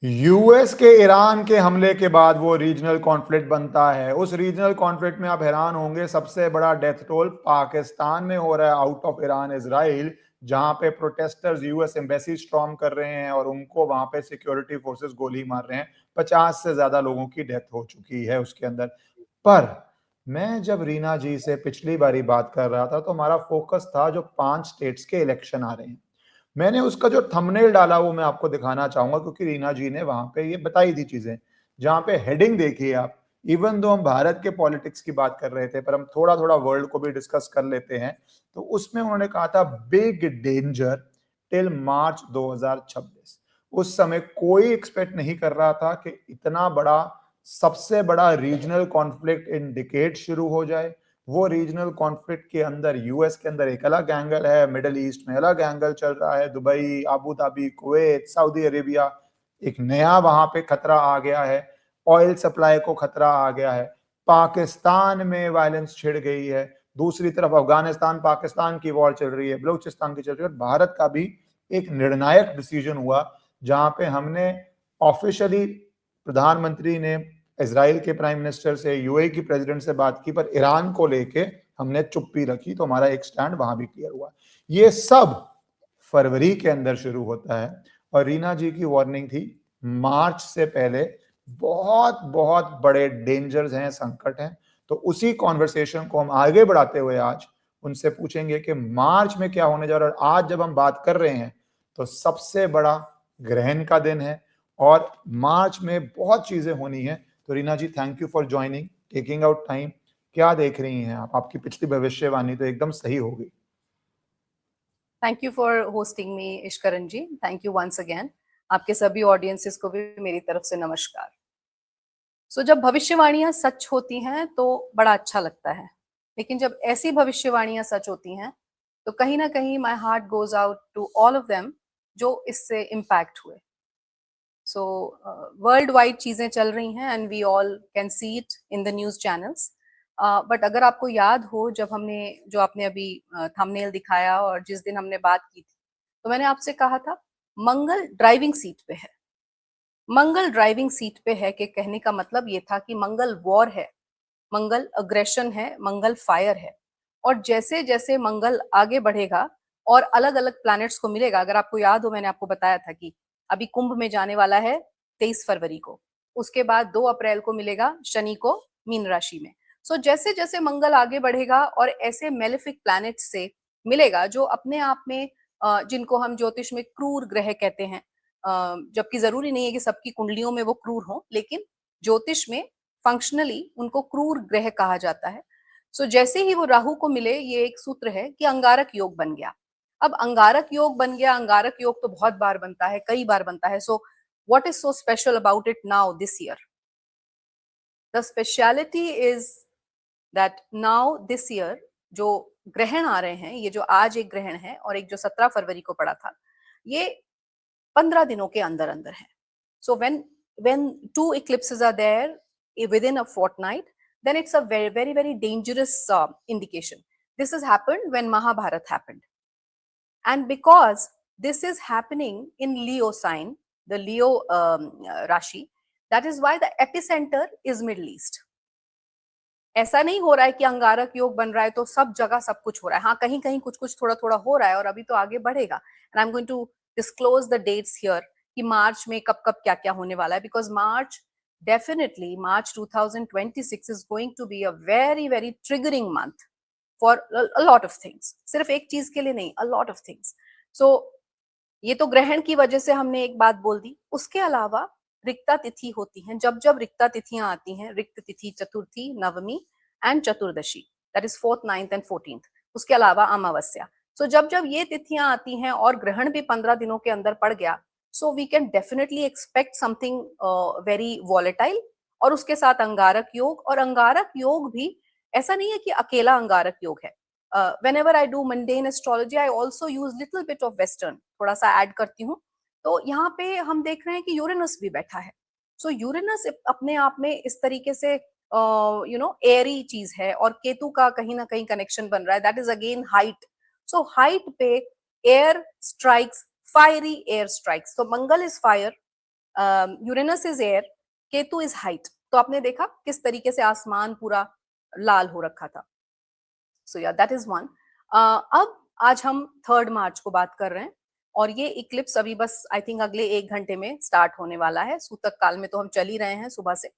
US के Iran के हमले के बाद वो रीजनल कॉन्फ्लिक्ट बनता है। उस रीजनल कॉन्फ्लिक्ट में आप हैरान होंगे, सबसे बड़ा डेथ टोल पाकिस्तान में हो रहा है, आउट ऑफ ईरान इजराइल, जहां पे प्रोटेस्टर्स यूएस एम्बेसी स्टॉर्म कर रहे हैं और उनको वहां पे सिक्योरिटी फोर्सेस गोली मार रहे हैं। 50 से ज्यादा लोगों की डेथ हो चुकी है उसके अंदर। पर मैं जब रीना जी से पिछली बारी बात कर रहा था तो हमारा फोकस था जो 5 स्टेट्स के इलेक्शन आ रहे हैं। मैंने उसका जो थंबनेल डाला वो मैं आपको दिखाना चाहूंगा, क्योंकि रीना जी ने वहां पे ये बताई थी चीजें। जहां पे हेडिंग देखिए आप, इवन दो हम भारत के पॉलिटिक्स की बात कर रहे थे पर हम थोड़ा थोड़ा वर्ल्ड को भी डिस्कस कर लेते हैं। तो उसमें उन्होंने कहा था बिग डेंजर टिल मार्च 2026। उस समय कोई एक्सपेक्ट नहीं कर रहा था कि इतना बड़ा, सबसे बड़ा रीजनल कॉन्फ्लिक्ट इन डिकेड शुरू हो जाए। वो रीजनल कॉन्फ्लिक्ट के अंदर यूएस के अंदर एक अलग एंगल है, मिडिल ईस्ट में अलग एंगल चल रहा है, Dubai, Abu Dhabi, Kuwait, Saudi Arabia, एक नया वहां पे खतरा आ गया है, ऑयल सप्लाई को खतरा आ गया है, पाकिस्तान में वायलेंस छिड़ गई है, दूसरी तरफ अफगानिस्तान पाकिस्तान की वॉर चल रही है, बलूचिस्तान की चल रही है। भारत का भी एक निर्णायक डिसीजन हुआ जहां पे हमने ऑफिशियली, प्रधानमंत्री ने इजराइल के प्राइम मिनिस्टर से, यूएई की प्रेसिडेंट से बात की, पर ईरान को लेके हमने चुप्पी रखी, तो हमारा एक स्टैंड वहां भी क्लियर हुआ। ये सब फरवरी के अंदर शुरू होता है। और रीना जी की वार्निंग थी, मार्च से पहले बहुत बहुत बड़े डेंजर्स हैं, संकट हैं। तो उसी कॉन्वर्सेशन को हम आगे बढ़ाते हुए आज उनसे पूछेंगे कि मार्च में क्या होने जा रहा है। और आज जब हम बात कर रहे हैं तो सबसे बड़ा ग्रहण का दिन है और मार्च में बहुत चीजें होनी है। तो Reena ji, thank you for joining, taking out time. क्या देख रही हैं आप? आपकी पिछली भविष्यवाणी तो एकदम सही हो गई। Thank you for hosting me Ishkaran ji, thank you once again. आपके सभी ऑडियंसेस को भी मेरी तरफ से नमस्कार। जब भविष्यवाणियां सच होती हैं तो बड़ा अच्छा लगता है, लेकिन जब ऐसी भविष्यवाणियां सच होती हैं तो कहीं ना कहीं my heart goes out to all of them जो इससे इम्पैक्ट हुए। सो वर्ल्ड वाइड चीजें चल रही हैं and we all can see it in the news channels. But अगर आपको याद हो, जब हमने, जो आपने अभी थंबनेल दिखाया और जिस दिन हमने बात की थी, तो मैंने आपसे कहा था मंगल ड्राइविंग सीट पे है। मंगल ड्राइविंग सीट पे है के कहने का मतलब ये था कि मंगल वॉर है, मंगल अग्रेशन है, मंगल फायर है। और जैसे जैसे मंगल आगे बढ़ेगा और अलग अलग प्लैनेट्स को मिलेगा, अगर आपको याद हो मैंने आपको बताया था कि अभी कुंभ में जाने वाला है 23 फरवरी को, उसके बाद 2 अप्रैल को मिलेगा शनि को मीन राशि में। जैसे जैसे मंगल आगे बढ़ेगा और ऐसे मेलेफिक प्लैनेट से मिलेगा जो अपने आप में जिनको हम ज्योतिष में क्रूर ग्रह कहते हैं, जबकि जरूरी नहीं है कि सबकी कुंडलियों में वो क्रूर हो, लेकिन ज्योतिष में फंक्शनली उनको क्रूर ग्रह कहा जाता है। जैसे ही वो राहु को मिले, ये एक सूत्र है कि अंगारक योग बन गया। अब अंगारक योग बन गया, अंगारक योग तो बहुत बार बनता है, कई बार बनता है। What is so special about it now this year? The speciality is that now this year जो ग्रहण आ रहे हैं, ये जो आज एक ग्रहण है और एक जो 17 फरवरी को पड़ा था, ये 15 दिनों के अंदर अंदर है। So when two eclipses are there within a fortnight, then it's a very very very dangerous indication. This has happened when Mahabharat happened, and because this is happening in Leo sign, the Leo Rashi, that is why the epicenter is Middle East. ऐसा नहीं हो रहा है कि अंगारक योग बन रहा है तो सब जगह सब कुछ हो रहा है। हाँ, कहीं कहीं कुछ कुछ थोड़ा थोड़ा हो रहा है और अभी तो आगे बढ़ेगा। And I am going to disclose the dates here कि मार्च में कब कब क्या क्या होने वाला है, because March, definitely March 2026 is going to be a very very triggering month for a lot of things. सिर्फ एक चीज के लिए नहीं, a lot of things. So ये तो ग्रहण की वजह से हमने एक बात बोल दी। उसके अलावा रिक्ता तिथि होती हैं, जब जब रिक्ता तिथियां आती हैं, रिक्त तिथि, चतुर्थी, नवमी एंड चतुर्दशी, that is 4th 9th and 14th, उसके अलावा अमावस्या। जब जब ये तिथियां आती हैं और ग्रहण भी 15 दिनों के अंदर पड़ गया, we can definitely expect something very volatile. और उसके साथ अंगारक योग, और अंगारक योग भी ऐसा नहीं है कि अकेला अंगारक योग है। whenever I do mundane astrology, I also use little bit of western, थोड़ा सा ऐड करती हूँ। तो यहाँ पे हम देख रहे हैं कि यूरेनस भी बैठा है। यूरेनस अपने आप में इस तरीके से एयरी चीज है, और केतु का कहीं ना कहीं कनेक्शन बन रहा है, that is again height. Height पे air strikes, fiery air strikes. Mangal is fire, Uranus is air, Ketu is height. तो आपने देखा किस तरीके से आसमान पूरा लाल हो रखा था। सो या दैट इज वन। अब आज हम 3 मार्च को बात कर रहे हैं और ये इक्लिप्स अभी बस आई थिंक अगले 1 घंटे में स्टार्ट होने वाला है। सूतक काल में तो हम चल ही रहे हैं सुबह से।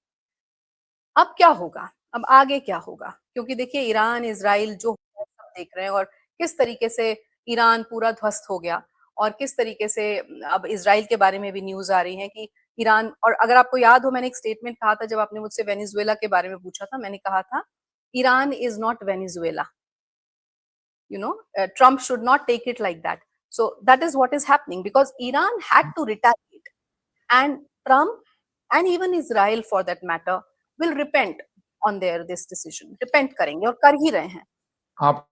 अब क्या होगा, अब आगे क्या होगा, क्योंकि देखिए ईरान इजराइल जो सब देख रहे हैं और किस तरीके से ईरान पूरा ध्वस्त हो गया और किस तरीके से अब इजराइल के बारे में भी न्यूज आ रही है कि ईरान। और अगर आपको याद हो, मैंने एक स्टेटमेंट कहा था जब आपने मुझसे वेनेजुएला के बारे में पूछा था, मैंने कहा था Iran is not Venezuela, Trump should not take it like that. So that is what is happening because Iran had to retaliate, and Trump and even Israel for that matter will repent on their this decision. Repent करेंगे और कर ही रहे हैं। आप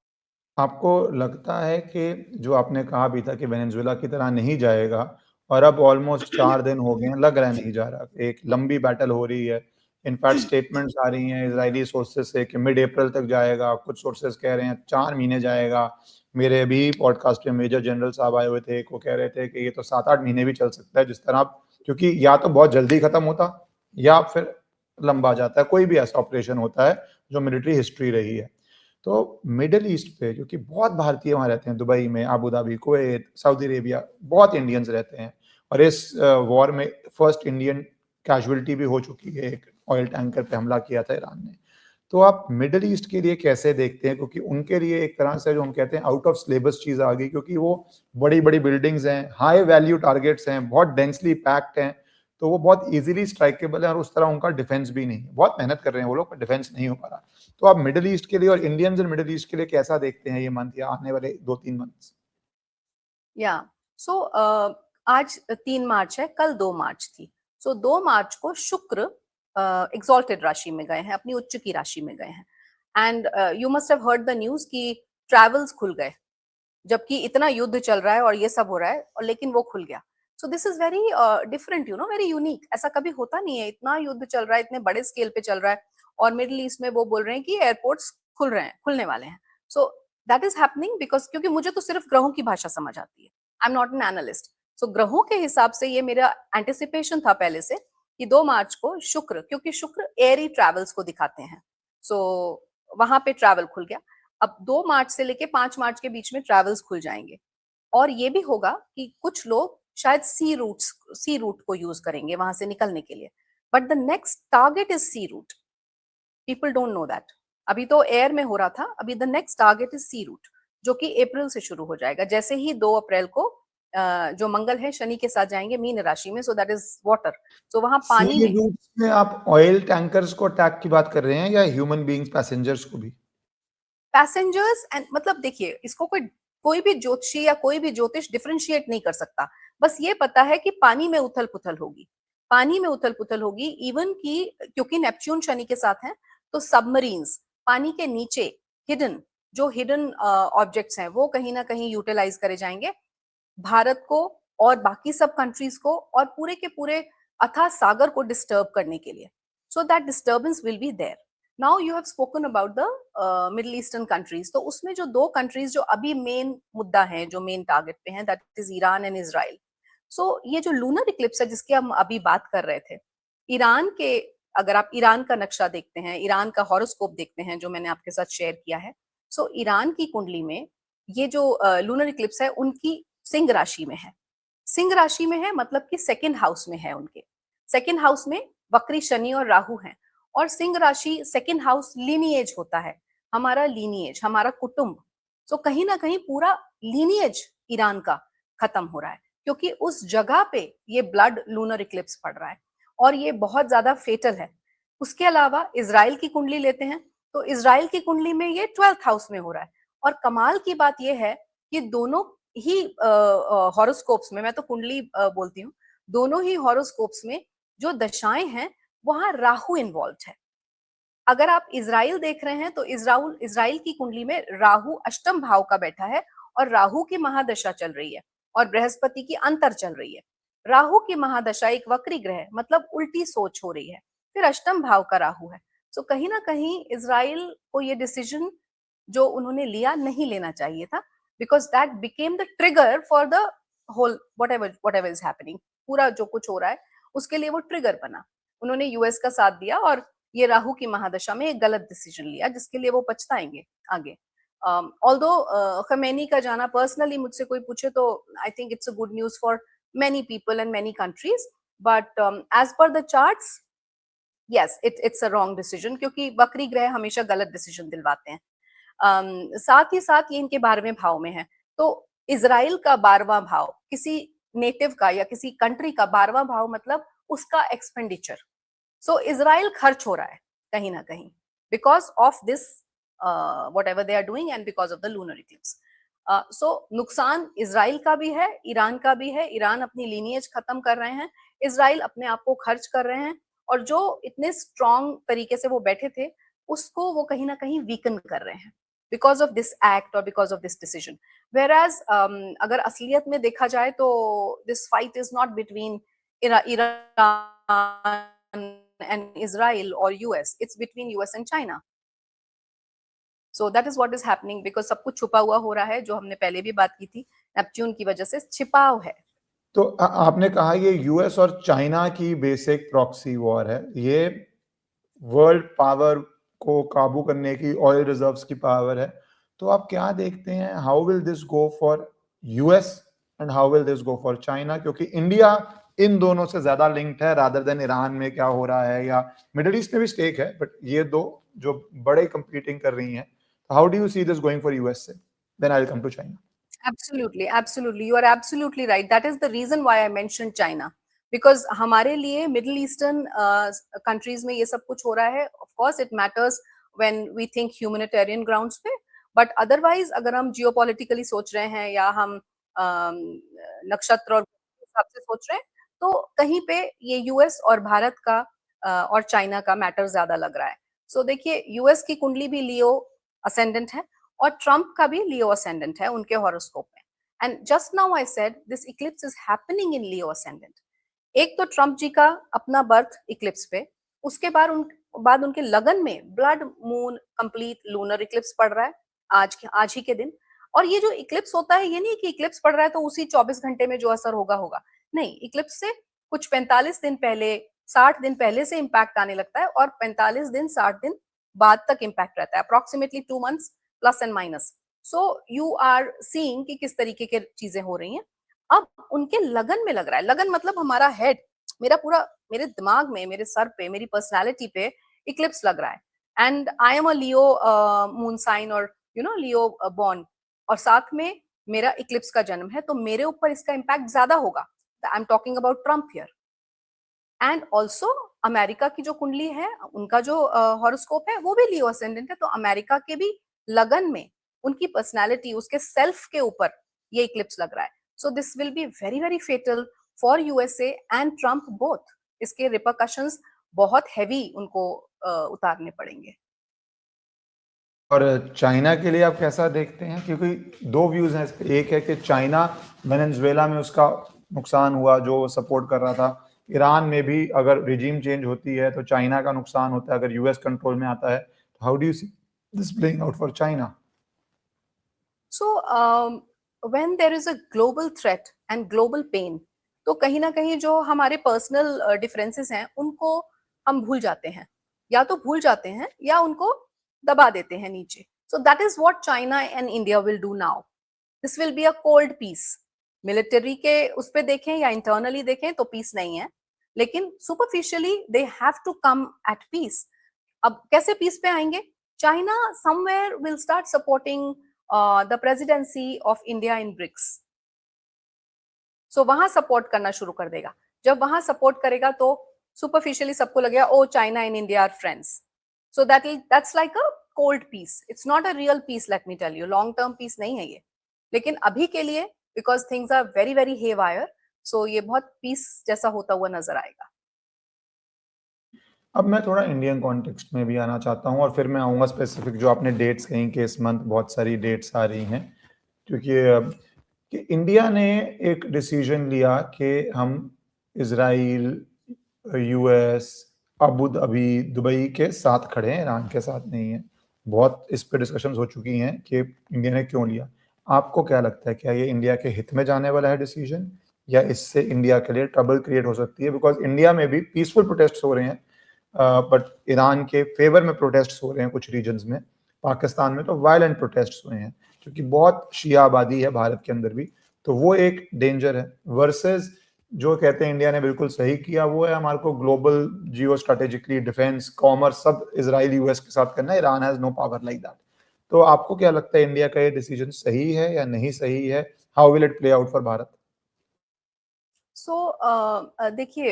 आपको लगता है कि जो आपने कहा भी था कि वेनेजुएला की तरह नहीं जाएगा और अब ऑलमोस्ट 4 दिन हो गए हैं, लग रहा है नहीं जा रहा, एक लंबी बैटल हो रही है। इनफैक्ट स्टेटमेंट्स आ रही हैं इजरायली सोर्सेज से कि मिड अप्रैल तक जाएगा, कुछ सोर्सेज कह रहे हैं 4 महीने जाएगा। मेरे अभी पॉडकास्ट में मेजर जनरल साहब आए हुए थे, वो कह रहे थे कि ये तो 7-8 महीने भी चल सकता है जिस तरह, क्योंकि या तो बहुत जल्दी खत्म होता या फिर लंबा जाता है, कोई भी ऐसा ऑपरेशन होता है जो मिलिट्री हिस्ट्री रही है। तो मिडल ईस्ट पे क्योंकि बहुत भारतीय वहाँ रहते हैं, दुबई में, Abu Dhabi, Kuwait, Saudi Arabia, बहुत इंडियंस रहते हैं और इस वॉर में फर्स्ट इंडियन कैजुअलिटी भी हो चुकी है, एक ऑयल टैंकर पे हमला किया था ईरान ने। तो आप मिडल ईस्ट के लिए कैसे देखते हैं, क्योंकि उनके लिए एक तरह से जो हम कहते हैं आउट ऑफ सिलेबस चीज आ गई, क्योंकि वो बड़ी बड़ी बिल्डिंग्स हैं, हाई वैल्यू टारगेट्स हैं, बहुत डेंसली पैक्ड हैं, तो वो बहुत इजीली स्ट्राइकेबल है और उस तरह उनका डिफेंस भी नहीं है। बहुत मेहनत कर रहे हैं वो लोग पर डिफेंस नहीं हो पा रहा। तो आप मिडिल ईस्ट के लिए और इंडियंस इन मिडिल ईस्ट के लिए कैसा देखते हैं ये मंथ या आने वाले 2-3 मंथ्स? या सो आज 3 मार्च है, कल 2 मार्च थी। सो 2 मार्च को शुक्र एग्जॉल्टेड राशि में गए हैं, अपनी उच्च की राशि में गए हैं। And you must have heard the news कि ट्रैवल्स खुल गए, जबकि इतना युद्ध चल रहा है और ये सब हो रहा है, और लेकिन वो खुल गया। सो this is very different, very unique. ऐसा कभी होता नहीं है, इतना युद्ध चल रहा है, इतने बड़े स्केल पे चल रहा है और मिडिल ईस्ट में वो बोल रहे हैं कि एयरपोर्ट्स खुल रहे हैं, खुलने वाले हैं। सो दैट इज हैपनिंग बिकॉज, क्योंकि मुझे तो सिर्फ ग्रहों की भाषा समझ आती है, I am not an analyst. So ग्रहों के हिसाब से ये मेरा एंटिसिपेशन था पहले से कि 2 मार्च को शुक्र, क्योंकि शुक्र एयरी ट्रैवल्स को दिखाते हैं, सो वहां पे ट्रैवल खुल गया। अब 2 मार्च से लेके 5 मार्च के बीच में ट्रैवल्स खुल जाएंगे और ये भी होगा कि कुछ लोग शायद सी रूट को यूज करेंगे वहां से निकलने के लिए, but the next target is sea route. People don't know that. अभी तो एयर में हो रहा था, अभी the next target is sea route, जो कि अप्रैल से शुरू हो जाएगा। जैसे ही 2 अप्रैल को जो मंगल है शनि के साथ जाएंगे मीन राशि में, सो दैट इज वाटर, सो वहां पानी सी में। रूट्स में आप ऑयल टैंकर्स को अटैक की बात कर रहे हैं या ह्यूमन बीइंग्स, पैसेंजर्स को भी? पैसेंजर्स एंड मतलब देखिए, इसको कोई कोई भी ज्योतिषी या कोई भी ज्योतिष डिफरेंशिएट नहीं कर सकता। बस ये पता है कि पानी में उथल पुथल होगी, पानी में उथल पुथल होगी। इवन की क्योंकि नेपच्यून शनि के साथ है, तो सबमरीन्स पानी के नीचे हिडन, जो हिडन ऑब्जेक्ट्स हैं वो कहीं ना कहीं यूटिलाइज करे जाएंगे भारत को और बाकी सब कंट्रीज को और पूरे के पूरे अथाह सागर को डिस्टर्ब करने के लिए। So that disturbance will be there. Now you have spoken about the middle eastern countries, तो उसमें जो 2 कंट्रीज जो अभी मेन मुद्दा है, जो मेन टारगेट पे हैं, that is Iran and Israel. So ये जो लूनर इक्लिप्स है जिसकी हम अभी बात कर रहे थे, ईरान के, अगर आप ईरान का नक्शा देखते हैं, ईरान का हॉरोस्कोप देखते हैं जो मैंने आपके साथ शेयर किया है, सो ईरान की कुंडली में ये जो लूनर इक्लिप्स है उनकी सिंह राशि में है। सिंह राशि में है मतलब कि सेकंड हाउस में है उनके। सेकंड हाउस में वक्री शनि और राहु हैं, और सिंह राशि सेकंड हाउस लीनिएज होता है, हमारा लीनिएज, हमारा कुटुंब। सो कहीं ना कहीं पूरा लीनिएज ईरान का खत्म हो रहा है, क्योंकि उस जगह पे ये ब्लड लूनर इक्लिप्स पड़ रहा है और ये बहुत ज्यादा फेटल है। उसके अलावा इजराइल की कुंडली लेते हैं, तो इजराइल की कुंडली में ये 12th हाउस में हो रहा है। और कमाल की बात यह है कि दोनों ही हॉरोस्कोप्स में, मैं तो कुंडली बोलती हूँ, दोनों ही हॉरोस्कोप्स में जो दशाएं हैं वहां राहु इन्वॉल्व है। अगर आप इजराइल देख रहे हैं तो इजराइल की कुंडली में राहु अष्टम भाव का बैठा है और राहु की महादशा चल रही है और बृहस्पति की अंतर चल रही है। राहु की महादशा एक वक्री ग्रह, मतलब उल्टी सोच हो रही है, फिर अष्टम भाव का राहु है। सो कहीं ना कहीं इजराइल को ये डिसीजन जो उन्होंने लिया नहीं लेना चाहिए था, because that became the trigger for the whole whatever is happening, पूरा जो कुछ हो रहा है। उसके लिए वो ट्रिगर बना। उन्होंने यूएस का साथ दिया और ये राहु की महादशा में एक गलत डिसीजन लिया जिसके लिए वो पछताएंगे आगे। ऑल्दो खमेनी का जाना पर्सनली मुझसे कोई पूछे तो I think it's a good news for many people and many countries, but as per the charts, yes, it's a wrong decision क्योंकि वक्री ग्रह हमेशा गलत डिसीजन दिलवाते हैं। साथ ही साथ ये इनके 12वें भाव में है, तो इजराइल का 12वां भाव किसी नेटिव का या किसी कंट्री का 12वां भाव मतलब उसका एक्सपेंडिचर। सो इजराइल खर्च हो रहा है कहीं ना कहीं because of this whatever they are doing and because of the lunar eclipse. So नुकसान इजराइल का भी है, ईरान का भी है। ईरान अपनी लीनियज खत्म कर रहे हैं, इजराइल अपने आप को खर्च कर रहे हैं, और जो इतने स्ट्रॉन्ग तरीके से वो बैठे थे उसको वो कहीं ना कहीं वीकन कर रहे हैं बिकॉज ऑफ दिस एक्ट और बिकॉज ऑफ दिस डिसीजन। वेराज अगर असलियत में देखा जाए तो this fight is not between Iran and Israel or US, it's between US and China. So that is what is happening because सब कुछ छुपा हुआ हो रहा है, जो हमने पहले भी बात की थी, नेपच्यून की वजह से छिपाव है। तो आपने कहा ये यूएस और चाइना की बेसिक प्रॉक्सी वॉर है, ये वर्ल्ड पावर को काबू करने की, ऑयल रिजर्व्स की पावर है। तो आप क्या देखते हैं, how will this go for US and how will this go for China, क्योंकि इंडिया इन दोनों से ज्यादा लिंक्ड है रादर देन ईरान में क्या हो रहा है, या मिडिल ईस्ट में भी स्टेक है, बट ये दो जो बड़े कंपीटिंग कर रही हैं। How do you see this going for US से? Then I will come to China. Absolutely, absolutely. You are absolutely right. That is the reason why I mentioned China. Because हमारे लिए मिडिल ईस्टर्न कंट्रीज में ये सब कुछ हो रहा है, of course it matters when we think humanitarian grounds पे, बट अदरवाइज अगर हम जियोपॉलिटिकली सोच रहे हैं या हम नक्षत्र और हिसाब से सोच रहे हैं तो कहीं पे ये यूएस और भारत का और चाइना का मैटर ज्यादा लग रहा है। सो देखिए, यूएस की कुंडली भी लियो असेंडेंट है और ट्रंप का भी लियो असेंडेंट है उनके हॉरोस्कोप में। And just now I said this Eclipse is happening in Leo ascendant. एक तो ट्रंप जी का अपना बर्थ इक्लिप्स पे, उसके बाद उनके लगन में blood moon complete lunar Eclipse पड़ रहा है आज ही के दिन। और ये जो इक्लिप्स होता है, ये नहीं कि इक्लिप्स पड़ रहा है तो उसी 24 घंटे में जो असर होगा नहीं, इक्लिप्स से कुछ 45 दिन पहले, 60 दिन पहले से इम्पैक्ट आने लगता है और 45 दिन 60 दिन बाद तक इम्पैक्ट रहता है, approximately 2 months plus and minus. So you are seeing कि किस तरीके की चीजें हो रही हैं। अब उनके लगन में लग रहा है, लगन मतलब हमारा हेड, मेरे दिमाग में, मेरे सर पे, मेरी पर्सनालिटी पे इक्लिप्स लग रहा है। And I am a Leo moon sign और लियो बॉर्न, और साथ में मेरा इक्लिप्स का जन्म है, तो मेरे ऊपर इसका इम्पैक्ट ज्यादा होगा। I am talking about Trump here. And also America की जो कुंडली है, उनका जो हॉरोस्कोप है वो भी लियो असेंडेंट है, तो अमेरिका के भी लगन में उनकी पर्सनालिटी, उसके सेल्फ के ऊपर ये इक्लिप्स लग रहा है। So this will be very very fatal for USA and Trump both. इसके रिपरकशंस बहुत हैवी उनको उतारने पड़ेंगे। और चाइना के लिए आप कैसा देखते हैं, क्योंकि दो व्यूज हैं इस पे। एक है कि चाइना, वेनेजुएला में उसका नुकसान हुआ जो सपोर्ट कर रहा था, ईरान में भी अगर रिजीम चेंज होती है तो चाइना का नुकसान होता है अगर यूएस कंट्रोल में आता है। How do you see this playing out for China? So when there is a global threat and global pain, तो कहीं ना कहीं जो हमारे पर्सनल डिफरेंसेस हैं उनको हम भूल जाते हैं, या तो भूल जाते हैं या उनको दबा देते हैं नीचे। So that is what China and India will do now. This will be a cold peace. Military के उस पे देखें या इंटरनली देखें तो पीस नहीं है, लेकिन superficially they have to come at peace. अब कैसे पीस पे आएंगे? China somewhere will start supporting the presidency of India in BRICS. So वहां सपोर्ट करना शुरू कर देगा। जब वहां सपोर्ट करेगा तो सुपरफिशियली सबको लगेगा oh China and India are friends. So that's like a cold peace, it's not a real peace, let me tell you. Long term peace नहीं है ये, लेकिन अभी के लिए because things are very very haywire, so ये बहुत piece जैसा होता हुआ नजर आएगा। अब मैं थोड़ा इंडियन कॉन्टेक्स्ट में भी आना चाहता हूँ और फिर मैं आऊँगा स्पेसिफिक जो आपने डेट्स कहीं कि इस मंथ बहुत सारी डेट्स आ रही हैं, क्योंकि कि इंडिया ने एक डिसीजन लिया कि हम Israel, US, Abu Dhabi, Dubai के साथ खड़े हैं, ईरान के साथ नहीं है। बहुत इस पे डिस्कशंस हो चुकी हैं कि इंडिया ने क्यों लिया। आपको क्या लगता है, क्या ये इंडिया के हित में जाने वाला है डिसीजन, या इससे इंडिया के लिए ट्रबल क्रिएट हो सकती है, बिकॉज इंडिया में भी पीसफुल प्रोटेस्ट हो रहे हैं, बट ईरान के फेवर में प्रोटेस्ट हो रहे हैं कुछ रीजन्स में। पाकिस्तान में तो वायलेंट प्रोटेस्ट हुए हैं, क्योंकि बहुत शिया आबादी है भारत के अंदर भी, तो वो एक डेंजर है। वर्सेस जो कहते हैं इंडिया ने बिल्कुल सही किया, वो है हमारे को global geo strategically defence commerce सब इसराइल यूएस के साथ करना है। Iran has no power like that. तो आपको क्या लगता है इंडिया का ये डिसीजन सही है या नहीं सही है? How will it play out for Bharat? देखिए,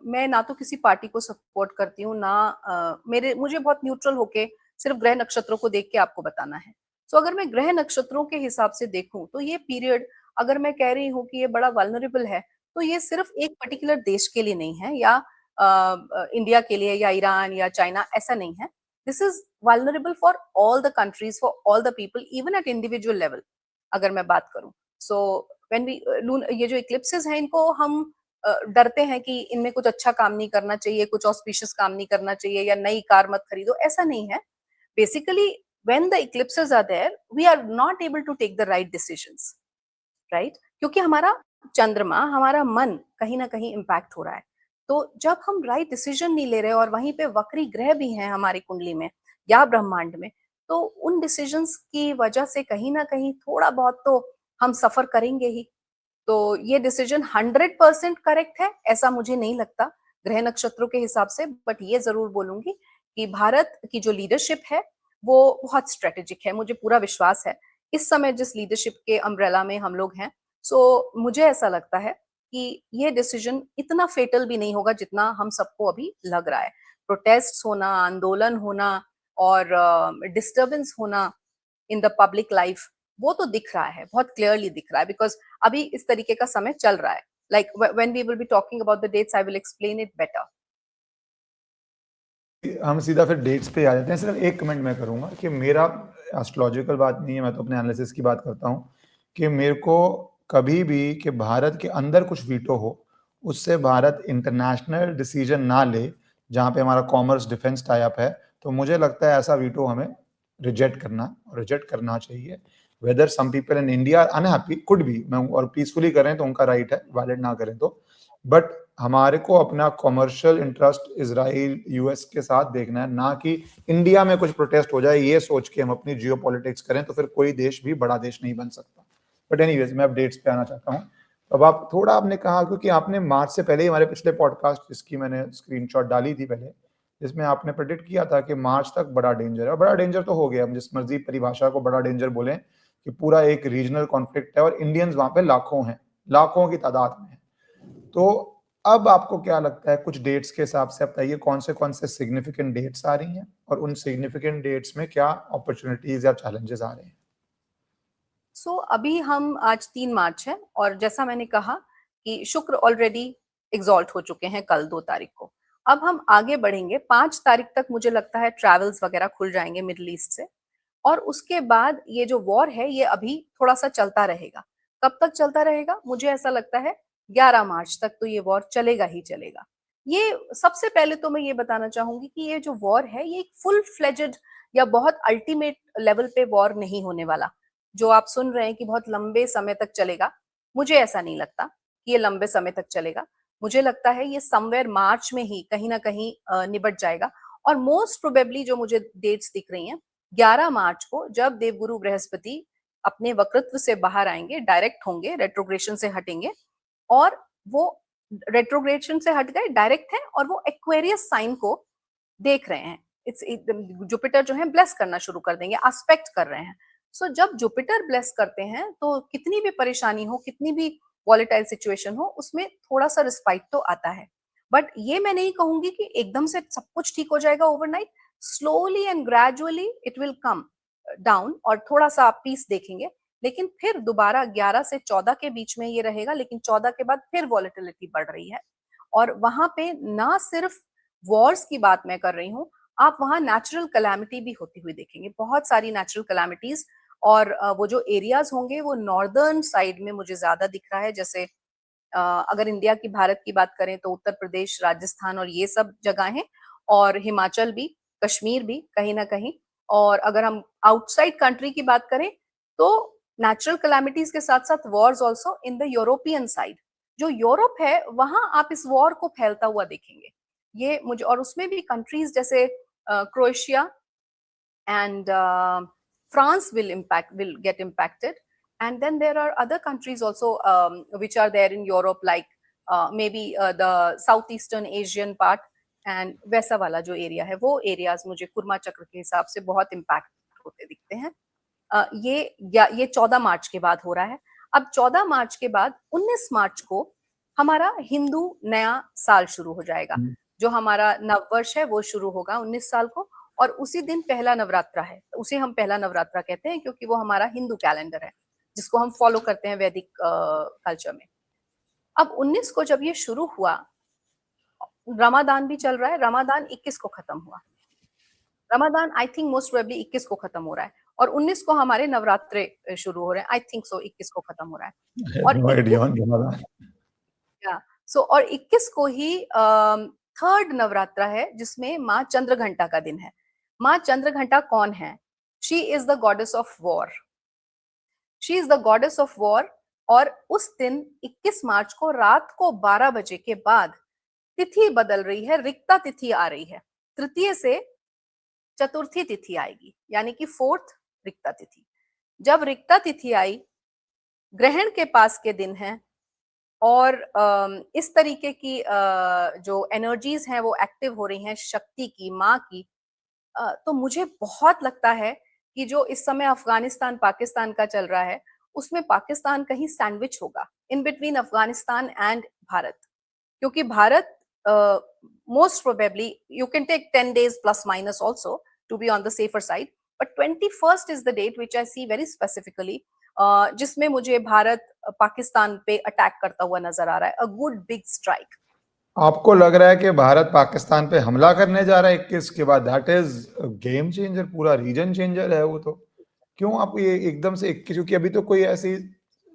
मैं ना तो किसी पार्टी को सपोर्ट करती हूँ, ना मेरे मुझे बहुत न्यूट्रल होके सिर्फ ग्रह नक्षत्रों को देख के आपको बताना है। सो अगर मैं ग्रह नक्षत्रों के हिसाब से देखूं तो ये पीरियड, अगर मैं कह रही हूँ कि ये बड़ा वल्नरेबल है, तो ये सिर्फ एक पर्टिकुलर देश के लिए नहीं है, या इंडिया के लिए या ईरान या चाइना, ऐसा नहीं है। This is vulnerable for all the countries, for all the people, even at individual level अगर मैं बात करूं। सो व्हेन वी ये जो इक्लिप्सेस हैं, इनको हम डरते हैं कि इनमें कुछ अच्छा काम नहीं करना चाहिए, कुछ ऑस्पिशियस काम नहीं करना चाहिए, या नई कार मत खरीदो, ऐसा नहीं है। Basically when the eclipses are there, we are not able to take the right decisions, right? क्योंकि हमारा चंद्रमा, हमारा मन कहीं ना कहीं इम्पैक्ट हो रहा है। तो जब हम राइट डिसीजन नहीं ले रहे और वहीं पे वक्री ग्रह भी हैं हमारी कुंडली में या ब्रह्मांड में, तो उन डिसीजंस की वजह से कहीं ना कहीं थोड़ा बहुत तो हम सफर करेंगे ही। तो ये डिसीजन 100% करेक्ट है ऐसा मुझे नहीं लगता ग्रह नक्षत्रों के हिसाब से, बट ये जरूर बोलूंगी कि भारत की जो लीडरशिप है वो बहुत स्ट्रेटेजिक है, मुझे पूरा विश्वास है इस समय जिस लीडरशिप के अम्ब्रेला में हम लोग हैं। सो मुझे ऐसा लगता है कि ये डिसीजन इतना फेटल भी नहीं होगा जितना हम सबको अभी लग रहा है। प्रोटेस्ट होना, आंदोलन होना और डिस्टरबेंस होना इन द पब्लिक लाइफ, वो तो दिख रहा है, बहुत क्लियरली दिख रहा है, बिकॉज अभी इस तरीके का समय चल रहा है। Like when we will be talking about the dates, I will explain it better. हम सीधा फिर डेट्स पे आ जाते हैं। सिर्फ एक कमेंट मैं करूंगा कि मेरा एस्ट्रोलॉजिकल बात नहीं है, मैं तो अपने एनालिसिस की बात करता हूँ कि मेरे को कभी भी कि भारत के अंदर कुछ वीटो हो, उससे भारत इंटरनेशनल डिसीजन ना ले जहाँ पे हमारा कॉमर्स डिफेंस टाई अप है, तो मुझे लगता है ऐसा वीटो हमें रिजेक्ट करना चाहिए। Whether some people in India unhappy, could be, मैं और पीसफुली करें तो उनका राइट है, वैलिड ना करें तो, बट हमारे को अपना कॉमर्शियल इंटरेस्ट इजराइल यूएस के साथ देखना है, ना कि इंडिया में कुछ प्रोटेस्ट हो जाए ये सोच के हम अपनी जियो पॉलिटिक्स करें, तो फिर कोई देश भी बड़ा देश नहीं बन सकता। बट एनीवेज, मैं अपडेट्स पे आना चाहता हूँ। अब आप थोड़ा, आपने कहा, क्योंकि आपने मार्च से पहले ही हमारे पिछले पॉडकास्ट जिसकी मैंने स्क्रीनशॉट डाली थी पहले, जिसमें आपने प्रेडिक्ट किया था कि मार्च तक बड़ा डेंजर है, और बड़ा डेंजर तो हो गया, हम जिस मर्जी परिभाषा को बड़ा डेंजर बोलें, कि पूरा एक रीजनल कॉन्फ्लिक्ट है और इंडियंस वहां पे लाखों हैं, लाखों की तादाद में है। तो अब आपको क्या लगता है, कुछ डेट्स के हिसाब से बताइए कौन से सिग्निफिकेंट डेट्स आ रही हैं और उन सिग्निफिकेंट डेट्स में क्या अपॉर्चुनिटीज या चैलेंजेस आ रहे हैं? सो अभी हम आज 3 मार्च है, और जैसा मैंने कहा कि शुक्र ऑलरेडी एग्जॉल्ट हो चुके हैं कल 2 तारीख को। अब हम आगे बढ़ेंगे, 5 तारीख तक मुझे लगता है ट्रैवल्स वगैरह खुल जाएंगे मिडिल ईस्ट से, और उसके बाद ये जो वॉर है ये अभी थोड़ा सा चलता रहेगा। कब तक चलता रहेगा? मुझे ऐसा लगता है 11 मार्च तक तो ये वॉर चलेगा ही चलेगा। ये सबसे पहले तो मैं ये बताना चाहूंगी कि ये जो वॉर है ये एक फुल फ्लेजेड या बहुत अल्टीमेट लेवल पे वॉर नहीं होने वाला। जो आप सुन रहे हैं कि बहुत लंबे समय तक चलेगा, मुझे ऐसा नहीं लगता कि ये लंबे समय तक चलेगा। मुझे लगता है ये समवेयर मार्च में ही कहीं ना कहीं निबट जाएगा। और मोस्ट प्रोबेबली जो मुझे डेट्स दिख रही हैं, 11 मार्च को जब देवगुरु बृहस्पति अपने वक्रत्व से बाहर आएंगे, डायरेक्ट होंगे, रेट्रोग्रेशन से हटेंगे, और वो रेट्रोग्रेशन से हट गए, डायरेक्ट है, और वो एक्वेरियस साइन को देख रहे हैं। इट्स जुपिटर जो है ब्लेस करना शुरू कर देंगे, एस्पेक्ट कर रहे हैं। सो जब जुपिटर ब्लेस करते हैं तो कितनी भी परेशानी हो, कितनी भी वॉलेटाइल सिचुएशन हो, उसमें थोड़ा सा रिस्पाइट तो आता है। बट ये मैं नहीं कहूंगी कि एकदम से सब कुछ ठीक हो जाएगा overnight. Slowly and gradually it will come down, और थोड़ा सा आप पीस देखेंगे। लेकिन फिर दोबारा 11 से 14 के बीच में ये रहेगा, लेकिन 14 के बाद फिर वॉलेटिलिटी बढ़ रही है। और वहां पे ना सिर्फ वॉर्स की बात मैं कर रही हूँ, आप वहां नेचुरल कैलामिटी भी होती हुई देखेंगे, बहुत सारी नेचुरल कैलामिटीज। और वो जो एरियाज होंगे वो नॉर्दर्न साइड में मुझे ज्यादा दिख रहा है। जैसे अगर इंडिया की, भारत की बात करें तो उत्तर प्रदेश, राजस्थान और ये सब जगह हैं, और हिमाचल भी, कश्मीर भी कहीं ना कहीं। और अगर हम आउटसाइड कंट्री की बात करें तो नेचुरल कैलामिटीज के साथ साथ Wars also in the European side. जो यूरोप है वहां आप इस वॉर को फैलता हुआ देखेंगे। ये मुझे, और उसमें भी कंट्रीज जैसे Croatia and France will get impacted, and then there are other countries also which are there in Europe, like maybe the southeastern Asian part, and वैसा वाला जो एरिया है वो एरियाज मुझे कुर्मा चक्र के हिसाब से बहुत इम्पैक्ट होते दिखते हैं। ये 14 मार्च के बाद हो रहा है। अब 14 मार्च के बाद 19 मार्च को हमारा हिंदू नया साल शुरू हो जाएगा। जो हमारा नववर्ष है वो शुरू होगा 19 साल को, और उसी दिन पहला नवरात्रा है। उसे हम पहला नवरात्रा कहते हैं क्योंकि वो हमारा हिंदू कैलेंडर है जिसको हम फॉलो करते हैं वैदिक कल्चर में। अब 19 को जब ये शुरू हुआ, रमादान भी चल रहा है। रमादान 21 को खत्म हुआ। Ramadan I think most probably 21 को खत्म हो रहा है, और 19 को हमारे नवरात्रे शुरू हो रहे हैं। आई थिंक सो 21 को खत्म हो रहा है। और no idea on Ramadan. और 21 को ही थर्ड नवरात्रा है जिसमें माँ चंद्रघंटा का दिन है। माँ चंद्रघंटा कौन है? She is the goddess of war. She is the goddess of war. और उस दिन 21 मार्च को रात को 12 बजे के बाद तिथि बदल रही है, रिक्ता तिथि आ रही है। तृतीय से चतुर्थी तिथि आएगी, यानी कि फोर्थ रिक्ता तिथि। जब रिक्ता तिथि आई, ग्रहण के पास के दिन है, और इस तरीके की जो एनर्जीज हैं वो एक्टिव हो रही हैं शक्ति की, माँ की। तो मुझे बहुत लगता है कि जो इस समय अफगानिस्तान पाकिस्तान का चल रहा है उसमें पाकिस्तान कहीं सैंडविच होगा in between Afghanistan and Bharat, क्योंकि Bharat most probably you can take 10 days plus minus also to be on the safer side, but 21st is the date which I see very specifically, जिसमें मुझे भारत पाकिस्तान पे अटैक करता हुआ नजर आ रहा है, a good big strike। आपको लग रहा है कि भारत पाकिस्तान पे हमला करने जा रहा है 21 के बाद? दैट इज गेम चेंजर, पूरा रीजन चेंजर है वो तो। क्यों आप ये एकदम से 21? क्योंकि अभी तो कोई ऐसी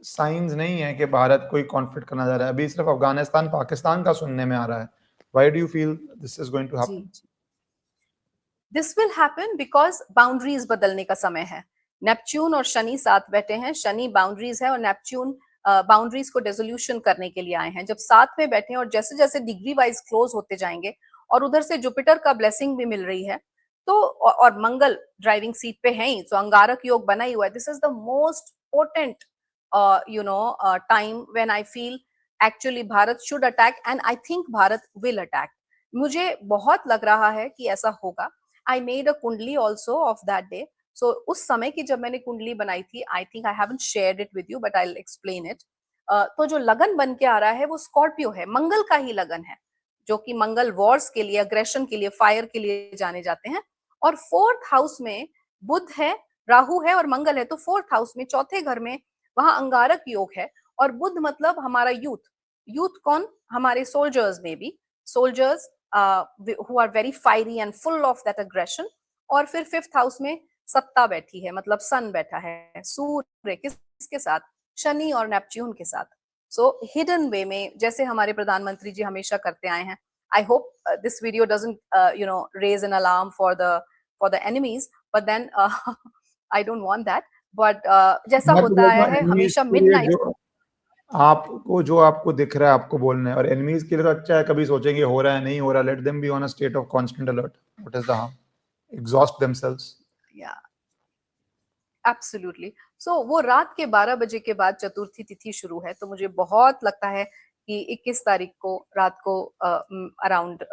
साइंस नहीं है कि भारत कोई कॉन्फ्लिक्ट करना जा रहा है। अभी सिर्फ अफगानिस्तान पाकिस्तान का सुनने में आ रहा है। Why do you feel this is going to happen? This will happen because boundaries बदलने का समय है। नेपच्यून और शनि साथ बैठे हैं। शनि बाउंड्रीज है और नेपच्यून बाउंड्रीज को रेजोल्यूशन करने के लिए आए हैं। जब साथ में बैठे हैं और जैसे जैसे डिग्री वाइज क्लोज होते जाएंगे, और उधर से जुपिटर का ब्लेसिंग भी मिल रही है, तो और मंगल ड्राइविंग सीट पे है ही, तो अंगारक योग बना ही हुआ है। This is the most potent time when I feel actually Bharat should attack, and I think Bharat will attack. मुझे बहुत लग रहा है कि ऐसा होगा। आई मेड अ कुंडली ऑल्सो ऑफ दैट डे। सो उस समय की जब मैंने कुंडली बनाई थी, I think I haven't shared it with you, but I will explain it. तो जो लगन बन के आ रहा है वो स्कॉर्पियो है, मंगल का ही लगन है, जो कि मंगल वॉर्स के लिए, अग्रेशन के लिए, फायर के लिए जाने जाते हैं। और फोर्थ हाउस में बुध है, राहु है और मंगल है। तो फोर्थ हाउस में, चौथे घर में, वहां अंगारक योग है। और बुध मतलब हमारा यूथ। यूथ कौन? हमारे सोल्जर्स में भी, soldiers who are very fiery and full of that aggression. और फिर फिफ्थ हाउस में सत्ता बैठी है, मतलब सन बैठा है। सूर्य किसके साथ? शनि और नेपच्यून के साथ। सो हिडन वे में, जैसे हमारे प्रधानमंत्री जी हमेशा करते आए हैं। I hope this video doesn't raise an alarm for the enemies, but then I don't want that. But जैसा होता है हमेशा मिडनाइट आपको जो आपको दिख रहा है आपको बोलना है, और एनिमीज के लिए तो अच्छा है, कभी सोचेंगे हो रहा है नहीं हो रहा, let them be on a state of constant alert. What is the harm? Exhaust themselves. या एब्सोल्युटली। सो वो रात के 12 बजे के बाद चतुर्थी तिथि शुरू है। तो मुझे बहुत लगता है कि 21 तारीख को रात को around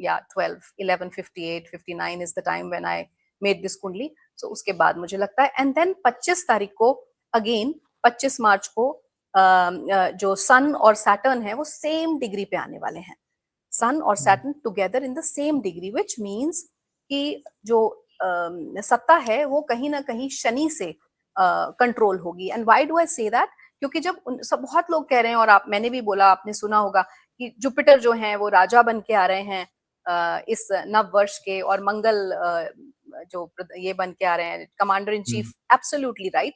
11:58-59 is the time when I made this कुंडली। सो उसके बाद मुझे लगता है, एंड देन 25 तारीख को अगेन, 25 मार्च को जो सन और सैटर्न है वो सेम डिग्री पे आने वाले हैं। सन और Saturn together in the same degree, which means कि जो सत्ता है वो कहीं ना कहीं शनि से कंट्रोल होगी। And why do I say that? क्योंकि जब सब बहुत लोग कह रहे हैं, और मैंने भी बोला, आपने सुना होगा कि जुपिटर जो है वो राजा बन के आ रहे हैं इस नव वर्ष के, और मंगल जो ये बन के आ रहे हैं commander in chief. Absolutely right.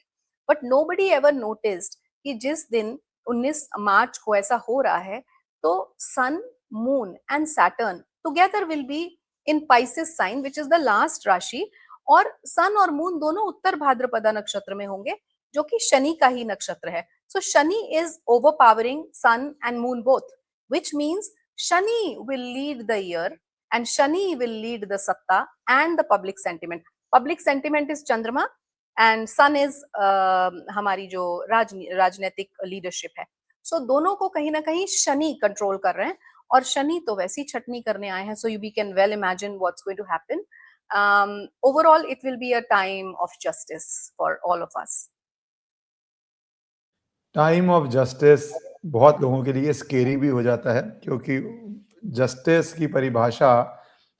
But nobody ever noticed कि जिस दिन 19 मार्च को ऐसा हो रहा है, तो sun, moon and Saturn together will be in Pisces sign, which is the last rashi. और सन और मून दोनों उत्तर भाद्रपदा नक्षत्र में होंगे, जो कि शनि का ही नक्षत्र है. So Shani is overpowering sun and moon both, which means Shani will lead the year and Shani will lead the satta and the public sentiment. Public sentiment is Chandrama and sun is हमारी जो राजनीतिक leadership है. सो दोनों को कहीं ना कहीं Shani control कर रहे हैं और शनि तो वैसी छटनी करने आए हैं. So we can well imagine what's going to happen. Overall it will be a time of justice for all of us. Time of justice बहुत लोगों के लिए स्केरी भी हो जाता है, क्योंकि जस्टिस की परिभाषा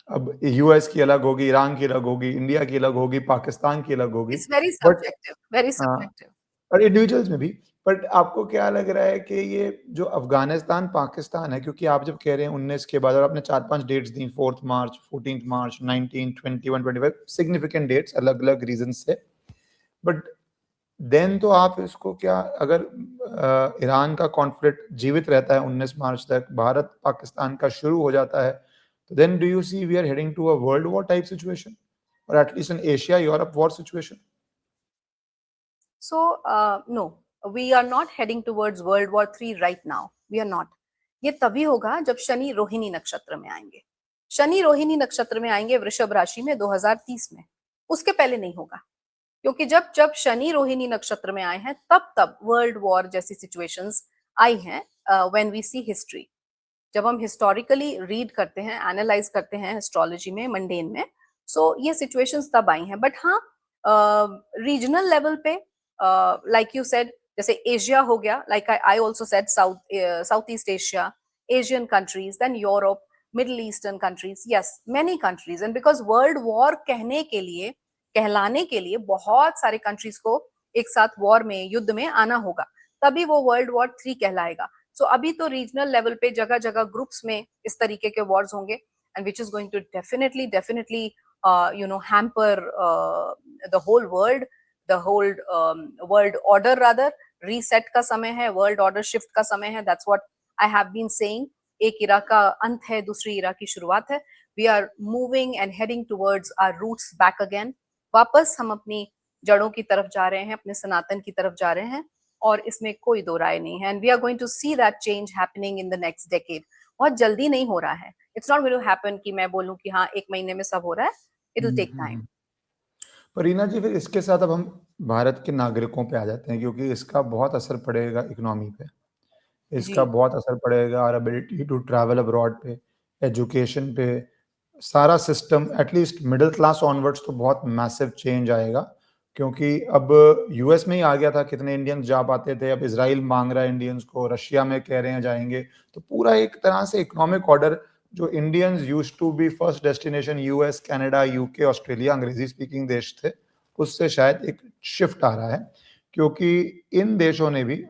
अब यूएस की अलग होगी, ईरान की अलग होगी, इंडिया की अलग होगी, पाकिस्तान की अलग होगी. It's very but subjective, very subjective. और इंडिविजुअल्स में भी. बट आपको क्या लग रहा है कि ये जो अफगानिस्तान पाकिस्तान है, क्योंकि आप जब कह रहे हैं 19 के बाद और आपने 4-5 डेट्स दी, 4th मार्च, 14th मार्च, 19, 21, 25, सिग्निफिकेंट डेट्स अलग अलग रीजन से. बट देन तो आप इसको क्या, अगर ईरान का कॉन्फ्लिक्ट जीवित रहता है 19 मार्च तक, भारत पाकिस्तान का शुरू हो जाता है, तो then do you see we are heading to a world war type situation, और at least in Asia Europe war situation? So, no, we are not heading towards World War III right now. We are not. ये तभी होगा जब शनि रोहिणी नक्षत्र में आएंगे. शनि रोहिणी नक्षत्र में आएंगे वृषभ राशि में 2030 में. उसके पहले नहीं होगा, क्योंकि जब जब शनि रोहिणी नक्षत्र में आए हैं तब तब वर्ल्ड वॉर जैसी सिचुएशंस आई हैं. व्हेन वी सी हिस्ट्री, जब हम हिस्टोरिकली रीड करते हैं, एनालाइज करते हैं एस्ट्रोलॉजी में, मंडेन में, सो ये सिचुएशंस तब आई हैं. बट हाँ, रीजनल लेवल पे, लाइक यू सेड, जैसे एशिया हो गया, like I also said South East Asia, Asian countries, then Europe, Middle eastern countries, yes, many countries. And because world war कहने के लिए, कहलाने के लिए बहुत सारे कंट्रीज को एक साथ वॉर में, युद्ध में आना होगा, तभी वो वर्ल्ड वॉर 3 कहलाएगा. सो अभी तो रीजनल लेवल पे जगह जगह ग्रुप्स में इस तरीके के वॉर्स होंगे, and which is going to definitely hamper the whole world, the whole world order. Rather reset का समय है, वर्ल्ड ऑर्डर शिफ्ट का समय है. That's what I have been saying. एक इरा का अंत है, दूसरी इरा की शुरुआत है. We are moving and heading towards our roots back again. वापस हम अपनी जड़ों की तरफ जा रहे हैं, अपने सनातन की तरफ जा रहे हैं, और इसमें कोई दो राय नहीं है. And we are going to see that change happening in the next decade. बहुत जल्दी नहीं हो रहा है. It's not going to happen कि मैं बोलूं कि हाँ 1 महीने में सब हो रहा है. It will take time. पर रीना जी, फिर इसके साथ अब हम भारत के नागरिकों पे आ जाते हैं, क्योंकि इसका बहुत असर पड़ेगा इकोनॉमी पे, इसका जी. बहुत असर पड़ेगा और एबिलिटी टू ट्रैवल अब्रॉड पे, एजुकेशन पे, सारा system, at least middle class onwards तो बहुत मैसिव चेंज आएगा. क्योंकि अब यूएस में ही आ गया था, कितने इंडियंस जा पाते थे, अब इसराइल मांग रहा है इंडियंस को, रशिया में कह रहे हैं जाएंगे. तो पूरा एक तरह से इकोनॉमिक ऑर्डर, जो Indians used to be first destination US, Canada, UK, Australia, अंग्रेजी स्पीकिंग देश थे, उससे शायद एक शिफ्ट आ रहा है. क्योंकि इन देशों ने भी,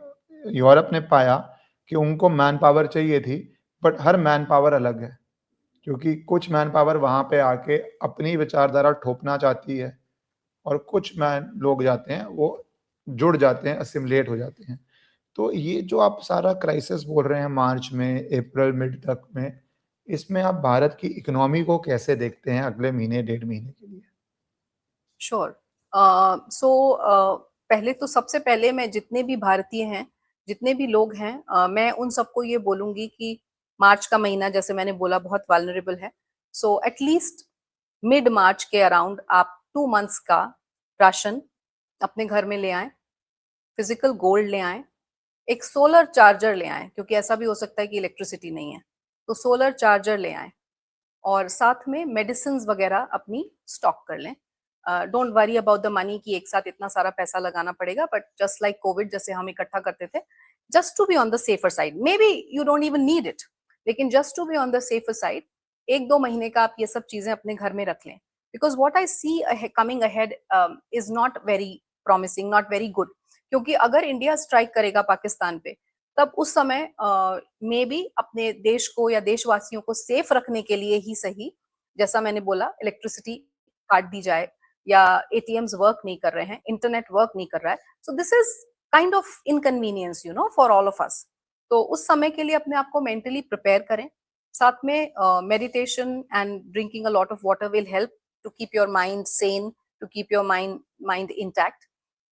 यूरोप ने पाया कि उनको मैन पावर चाहिए थी, बट हर मैन पावर अलग है. क्योंकि कुछ मैन पावर वहाँ पे आके अपनी विचारधारा थोपना चाहती है, और कुछ मैन लोग जाते हैं, वो जुड़ जाते हैं, असिमिलेट हो जाते हैं. तो ये जो आप सारा क्राइसिस बोल रहे हैं मार्च में, अप्रैल मिड तक में, इसमें आप भारत की इकोनॉमी को कैसे देखते हैं अगले महीने, 1.5 महीने के लिए? श्योर. सो पहले तो, सबसे पहले मैं जितने भी भारतीय हैं, जितने भी लोग हैं, मैं उन सबको ये बोलूंगी कि मार्च का महीना, जैसे मैंने बोला, बहुत वालनरेबल है. सो एटलीस्ट मिड मार्च के अराउंड आप 2 मंथ्स का राशन अपने घर में ले आएं, फिजिकल गोल्ड ले आएं, एक सोलर चार्जर ले आएं, क्योंकि ऐसा भी हो सकता है कि इलेक्ट्रिसिटी नहीं है, तो सोलर चार्जर ले आएं, और साथ में मेडिसिन वगैरह अपनी स्टॉक कर लें. Don't worry about the money कि एक साथ इतना सारा पैसा लगाना पड़ेगा, बट जस्ट लाइक कोविड जैसे हम इकट्ठा करते थे, just to be on the safer side, maybe you don't even need it, लेकिन just to be on the safer side 1-2 महीने का आप ये सब चीजें अपने घर में रख लें. Because what I see coming ahead is not very promising, not very good. क्योंकि अगर इंडिया स्ट्राइक करेगा पाकिस्तान पे, तब उस समय मे बी अपने देश को या देशवासियों को सेफ रखने के लिए ही सही, जैसा मैंने बोला, इलेक्ट्रिसिटी काट दी जाए, या एटीएम्स वर्क नहीं कर रहे हैं, इंटरनेट वर्क नहीं कर रहा है. So this is kind of inconvenience, for all of अस. तो उस समय के लिए अपने आप को मेंटली प्रिपेयर करें. साथ में meditation and drinking a lot of water will help to keep your mind sane, to keep your mind intact.